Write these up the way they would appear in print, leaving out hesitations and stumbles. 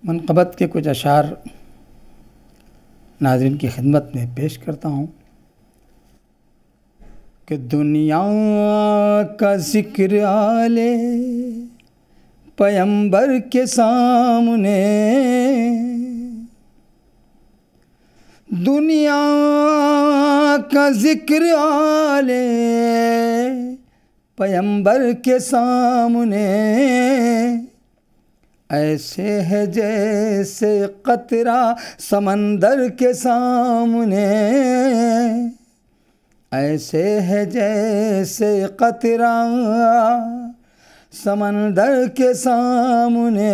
منقبت کے کچھ اشعار ناظرین کی خدمت میں پیش کرتا ہوں کہ دنیا کا ذکر آلے پیمبر کے سامنے، دنیا کا ذکر آلے پیمبر کے سامنے، ایسے ہے جیسے قطرہ سمندر کے سامنے، ایسے ہے جیسے قطرہ سمندر کے سامنے،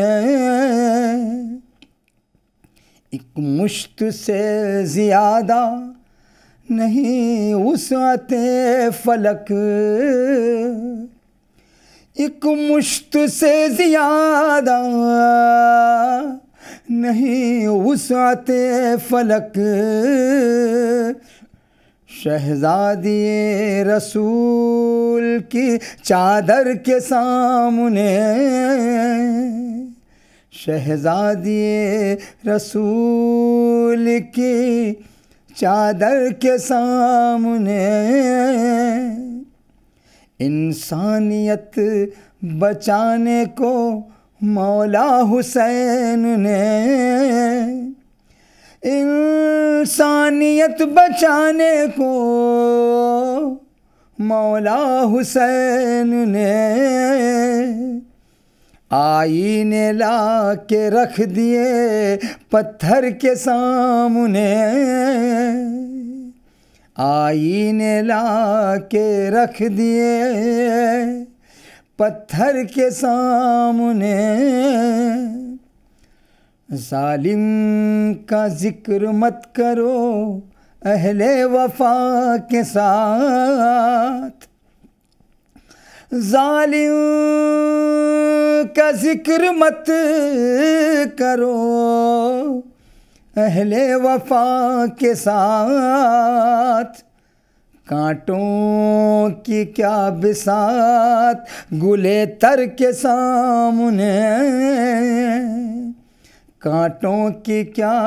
ایک مشت سے زیادہ نہیں وسعت فلک، ایک مشت سے زیادہ نہیں وسعت فلک، شہزادی رسول کی چادر کے سامنے، شہزادی رسول کی چادر کے سامنے، انسانیت بچانے کو مولا حسین نے، انسانیت بچانے کو مولا حسین نے، آئینے لا کے رکھ دیے پتھر کے سامنے، آئینے لا کے رکھ دیے پتھر کے سامنے، ظالم کا ذکر مت کرو اہل وفا کے ساتھ، ظالم کا ذکر مت کرو اہل وفا کے ساتھ، کانٹوں کی کیا بساط گلے تر کے سامنے، کانٹوں کی کیا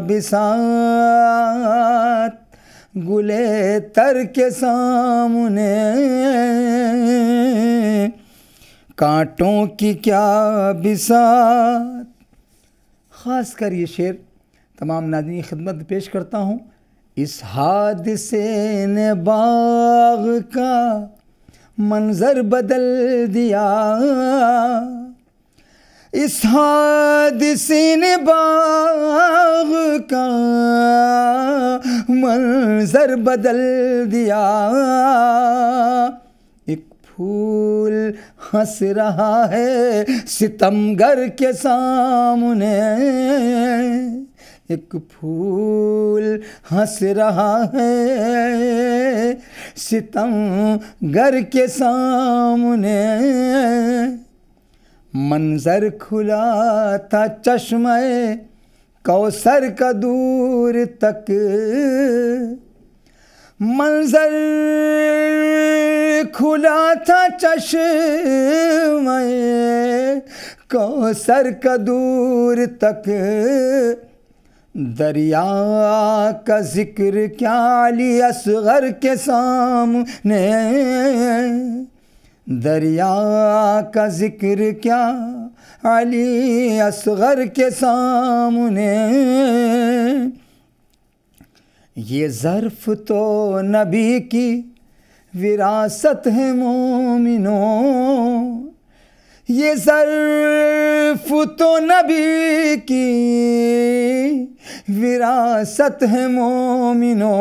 بساط گلے تر کے سامنے، کانٹوں کی کیا بساط۔ خاص کر یہ شعر تمام ناظرین کی خدمت میں پیش کرتا ہوں۔ اس حادثے نے باغ کا منظر بدل دیا، اس حادثے نے باغ کا منظر بدل دیا، ایک پھول ہنس رہا ہے ستمگر کے سامنے، ایک پھول ہنس رہا ہے ستمگر کے سامنے، منظر کھلا تھا چشمہ کوثر کا دور تک، منظر کھلا تھا چشمہ کوثر کا دور تک، دریا کا ذکر کیا علی اصغر کے سامنے، دریا کا ذکر کیا علی اصغر کے سامنے، یہ ظرف تو نبی کی وراثت ہے مومنوں، یہ ظرف تو نبی کی وراثت ہے مومنوں،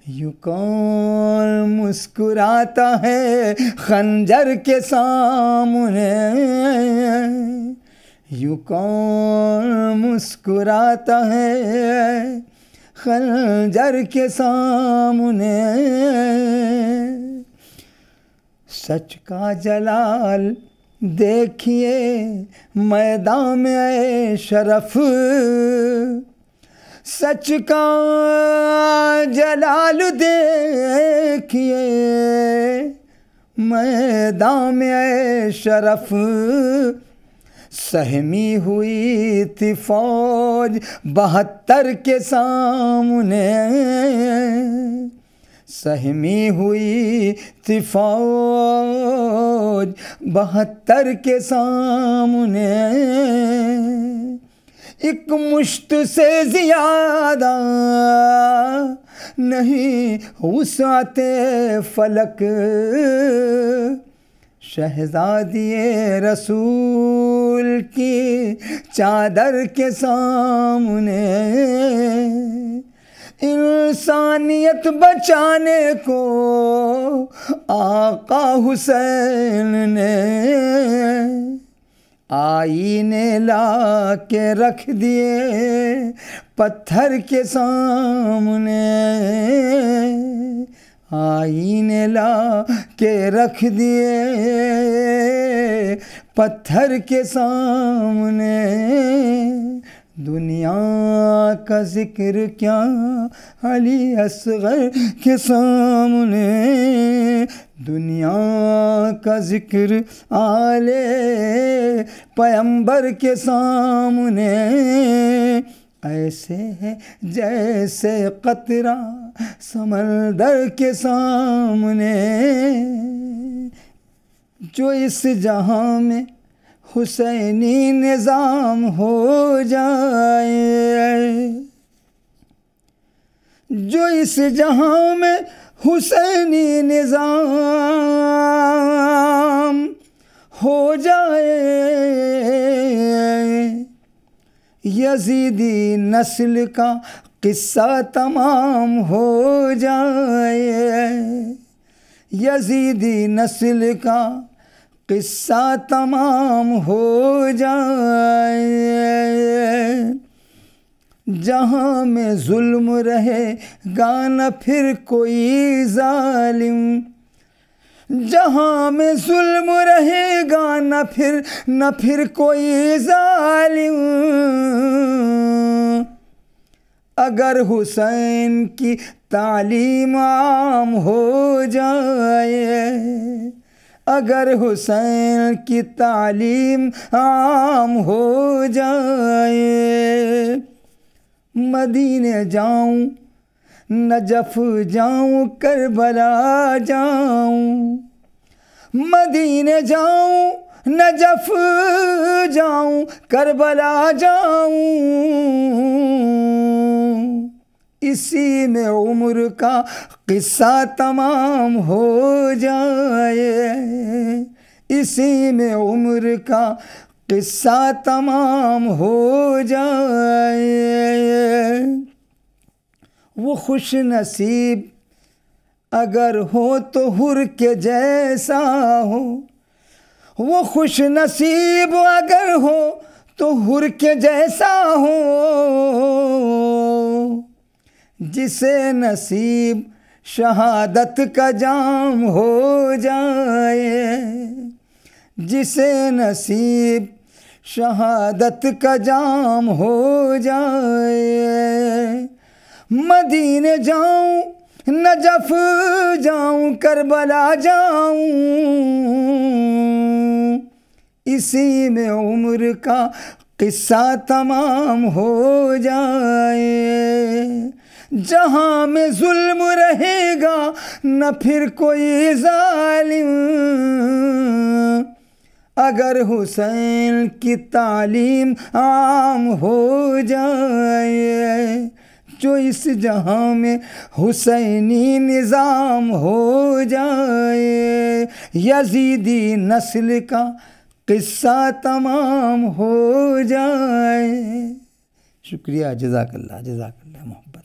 یوں کون مسکراتا ہے خنجر کے سامنے، یوں کون مسکراتا ہے خنجر کے سامنے، سچ کا جلال دیکھیے میدان میں شرف، سچ کا جلال دیکھیے میدان میں شرف، سہمی ہوئی تھی فوج 72 کے سامنے، سہمی ہوئی تھی فوج 72 کے سامنے، ایک مشت سے زیادہ نہیں وسعت فلک، شہزادی رسول کی چادر کے سامنے، انسانیت بچانے کو آقا حسین نے آئینے لا کے رکھ دیے پتھر کے سامنے، آئینے لا کے رکھ دیے پتھر کے سامنے، دنیا کا ذکر کیا علی اصغر کے سامنے، دنیا کا ذکر آل پیمبر کے سامنے، ایسے ہے جیسے قطرہ سمندر کے سامنے، جو اس جہاں میں حسینی نظام ہو جائے، جو اس جہاں میں حسینی نظام ہو جائے، یزیدی نسل کا قصہ تمام ہو جائے، یزیدی نسل کا قصہ تمام ہو جائے، جہاں میں ظلم رہے گا نہ پھر کوئی ظالم، جہاں میں ظلم رہے گا نہ پھر کوئی ظالم، اگر حسین کی تعلیم عام ہو جائے، اگر حسین کی تعلیم عام ہو جائے، مدینے جاؤں نجف جاؤں کربلا جاؤں، مدینے جاؤں نجف جاؤں کربلا جاؤں، اسی میں عمر کا قصہ تمام ہو جائے، اسی میں عمر کا قصہ تمام ہو جائے، وہ خوش نصیب اگر ہو تو حر کے جیسا ہو، وہ خوش نصیب اگر ہو تو حر کے جیسا ہو، جسے نصیب شہادت کا جام ہو جائے، جسے نصیب شہادت کا جام ہو جائے، مدینے جاؤں نجف جاؤں کربلا جاؤں، اسی میں عمر کا قصہ تمام ہو جائے، جہاں میں ظلم رہے گا نہ پھر کوئی ظالم، اگر حسین کی تعلیم عام ہو جائے، جو اس جہاں میں حسینی نظام ہو جائے، یزیدی نسل کا قصہ تمام ہو جائے۔ شکریہ، جزاک اللہ محبت۔